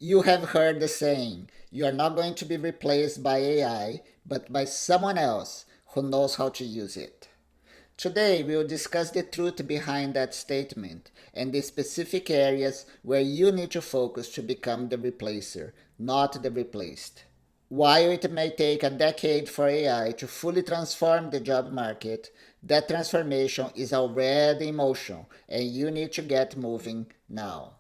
You have heard the saying, you are not going to be replaced by AI, but by someone else who knows how to use it. Today, we will discuss the truth behind that statement and the specific areas where you need to focus to become the replacer, not the replaced. While it may take a decade for AI to fully transform the job market, that transformation is already in motion and you need to get moving now.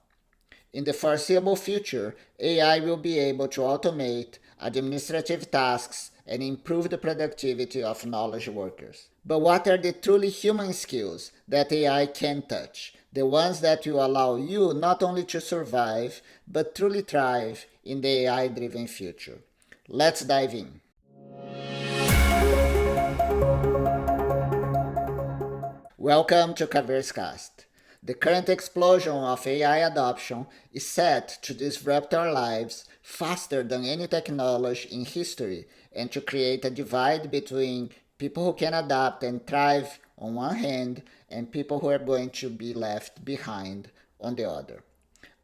In the foreseeable future, AI will be able to automate administrative tasks and improve the productivity of knowledge workers. But what are the truly human skills that AI can touch? The ones that will allow you not only to survive, but truly thrive in the AI driven future. Let's dive in. Welcome to careerzcast. The current explosion of AI adoption is set to disrupt our lives faster than any technology in history and to create a divide between people who can adapt and thrive on one hand and people who are going to be left behind on the other.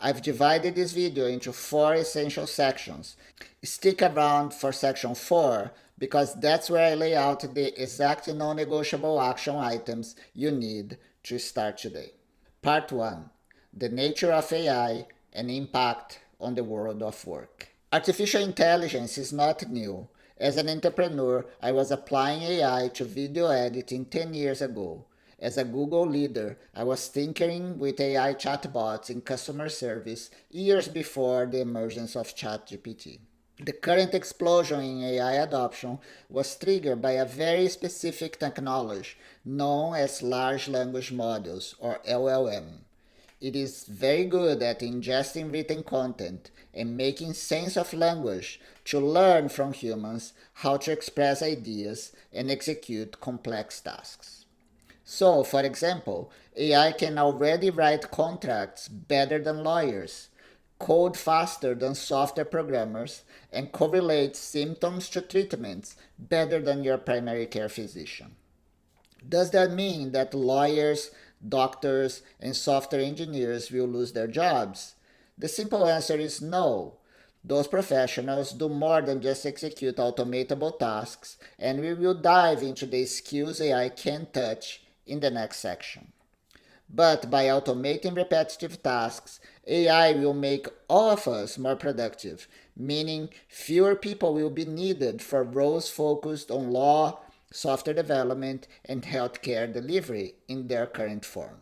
I've divided this video into 4 essential sections. Stick around for section 4 because that's where I lay out the exact non-negotiable action items you need to start today. Part 1. The nature of AI and impact on the world of work. Artificial intelligence is not new. As an entrepreneur, I was applying AI to video editing 10 years ago. As a Google leader, I was tinkering with AI chatbots in customer service years before the emergence of ChatGPT. The current explosion in AI adoption was triggered by a very specific technology known as large language models, or LLM. It is very good at ingesting written content and making sense of language to learn from humans how to express ideas and execute complex tasks. So, for example, AI can already write contracts better than lawyers, code faster than software programmers, and correlate symptoms to treatments better than your primary care physician. Does that mean that lawyers, doctors, and software engineers will lose their jobs? The simple answer is no. Those professionals do more than just execute automatable tasks, and we will dive into the skills AI can touch in the next section. But by automating repetitive tasks, AI will make all of us more productive, meaning fewer people will be needed for roles focused on law, software development, and healthcare delivery in their current form.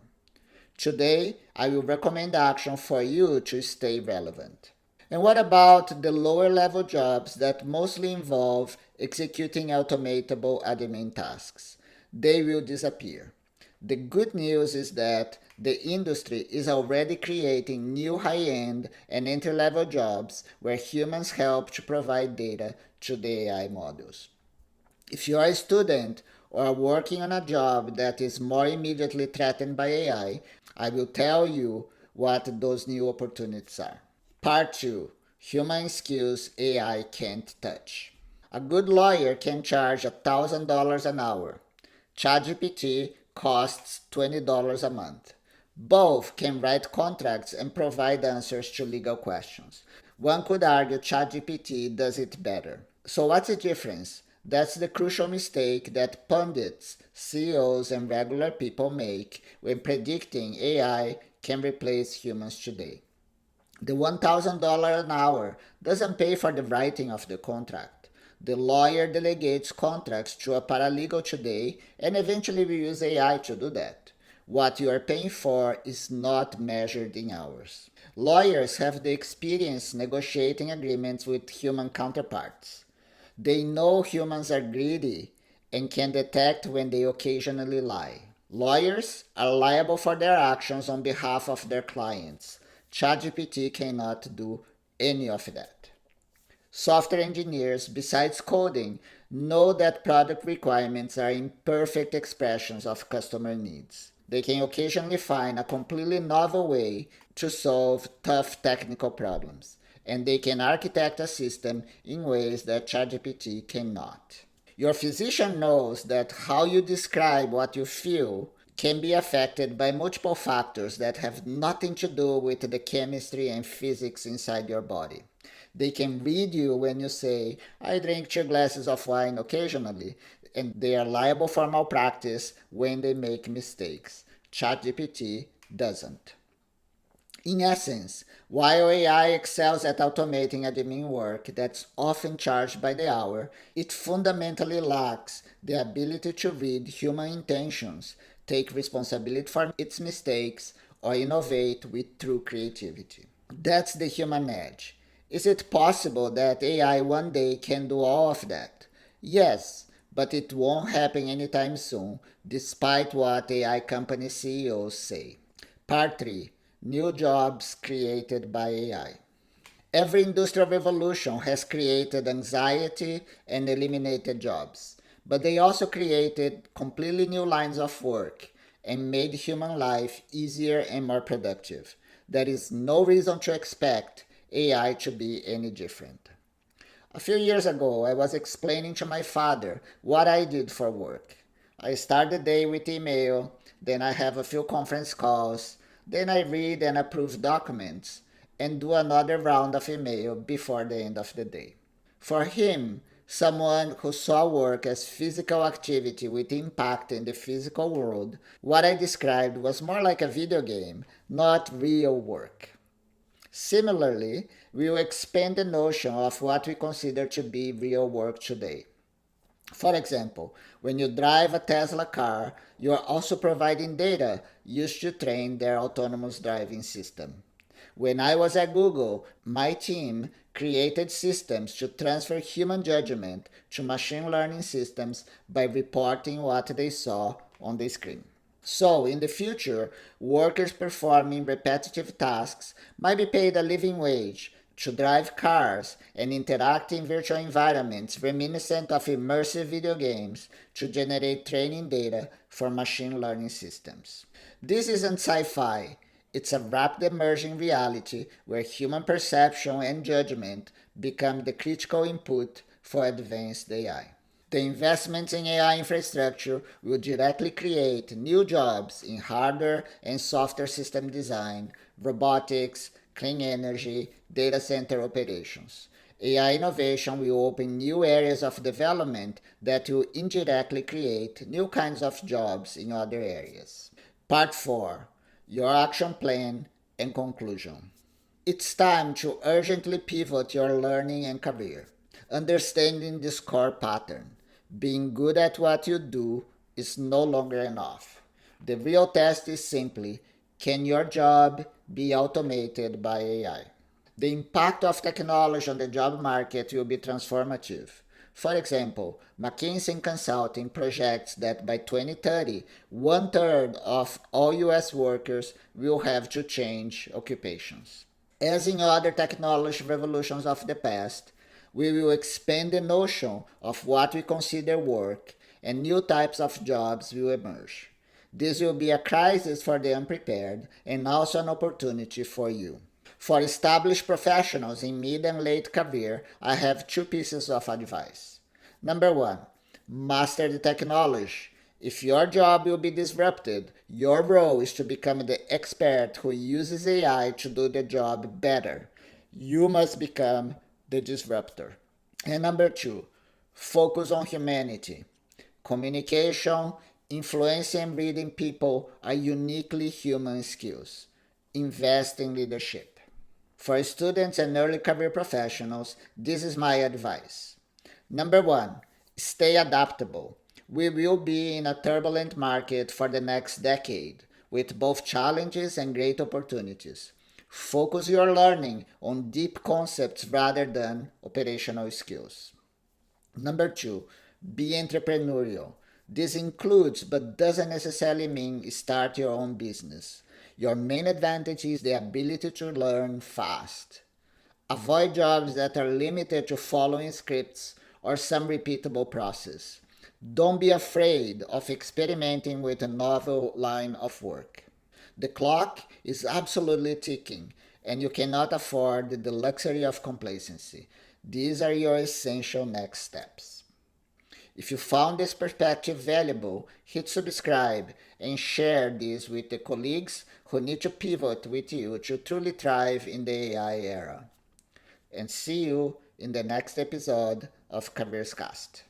Today, I will recommend action for you to stay relevant. And what about the lower level jobs that mostly involve executing automatable admin tasks? They will disappear. The good news is that the industry is already creating new high-end and entry-level jobs where humans help to provide data to the AI models. If you are a student or working on a job that is more immediately threatened by AI, I will tell you what those new opportunities are. Part 2. Human skills AI can't touch. A good lawyer can charge $1,000 an hour. ChatGPT costs $20 a month. Both can write contracts and provide answers to legal questions. One could argue ChatGPT does it better. So what's the difference? That's the crucial mistake that pundits, CEOs, and regular people make when predicting AI can replace humans today. The $1,000 an hour doesn't pay for the writing of the contract. The lawyer delegates contracts to a paralegal today and eventually will use AI to do that. What you are paying for is not measured in hours. Lawyers have the experience negotiating agreements with human counterparts. They know humans are greedy and can detect when they occasionally lie. Lawyers are liable for their actions on behalf of their clients. ChatGPT cannot do any of that. Software engineers, besides coding, know that product requirements are imperfect expressions of customer needs. They can occasionally find a completely novel way to solve tough technical problems, and they can architect a system in ways that ChatGPT cannot. Your physician knows that how you describe what you feel can be affected by multiple factors that have nothing to do with the chemistry and physics inside your body. They can read you when you say, I drink 2 glasses of wine occasionally, and they are liable for malpractice when they make mistakes. ChatGPT doesn't. In essence, while AI excels at automating admin work that's often charged by the hour, it fundamentally lacks the ability to read human intentions, take responsibility for its mistakes, or innovate with true creativity. That's the human edge. Is it possible that AI one day can do all of that? Yes, but it won't happen anytime soon, despite what AI company CEOs say. Part 3: New jobs created by AI. Every industrial revolution has created anxiety and eliminated jobs, but they also created completely new lines of work and made human life easier and more productive. There is no reason to expect AI to be any different. A few years ago, I was explaining to my father what I did for work. I start the day with email, then I have a few conference calls, then I read and approve documents, and do another round of email before the end of the day. For him, someone who saw work as physical activity with impact in the physical world, what I described was more like a video game, not real work. Similarly, we will expand the notion of what we consider to be real work today. For example, when you drive a Tesla car, you are also providing data used to train their autonomous driving system. When I was at Google, my team created systems to transfer human judgment to machine learning systems by reporting what they saw on the screen. So, in the future, workers performing repetitive tasks might be paid a living wage to drive cars and interact in virtual environments reminiscent of immersive video games to generate training data for machine learning systems. This isn't sci fi, it's a rapid emerging reality where human perception and judgment become the critical input for advanced AI. The investments in AI infrastructure will directly create new jobs in hardware and software system design, robotics, clean energy, data center operations. AI innovation will open new areas of development that will indirectly create new kinds of jobs in other areas. Part 4: Your action plan and conclusion. It's time to urgently pivot your learning and career. Understanding this core pattern, being good at what you do, is no longer enough. The real test is simply, can your job be automated by AI? The impact of technology on the job market will be transformative. For example, McKinsey Consulting projects that by 2030, one-third of all US workers will have to change occupations. As in other technology revolutions of the past, we will expand the notion of what we consider work, and new types of jobs will emerge. This will be a crisis for the unprepared and also an opportunity for you. For established professionals in mid and late career, I have 2 pieces of advice. Number 1, master the technology. If your job will be disrupted, your role is to become the expert who uses AI to do the job better. You must become the disruptor. And number 2, focus on humanity. Communication, influencing and reading people are uniquely human skills. Invest in leadership. For students and early career professionals, this is my advice. Number 1, stay adaptable. We will be in a turbulent market for the next decade, with both challenges and great opportunities. Focus your learning on deep concepts rather than operational skills. Number 2, be entrepreneurial. This includes but doesn't necessarily mean start your own business. Your main advantage is the ability to learn fast. Avoid jobs that are limited to following scripts or some repeatable process. Don't be afraid of experimenting with a novel line of work. The clock is absolutely ticking, and you cannot afford the luxury of complacency. These are your essential next steps. If you found this perspective valuable, hit subscribe and share this with the colleagues who need to pivot with you to truly thrive in the AI era. And see you in the next episode of careerzcast.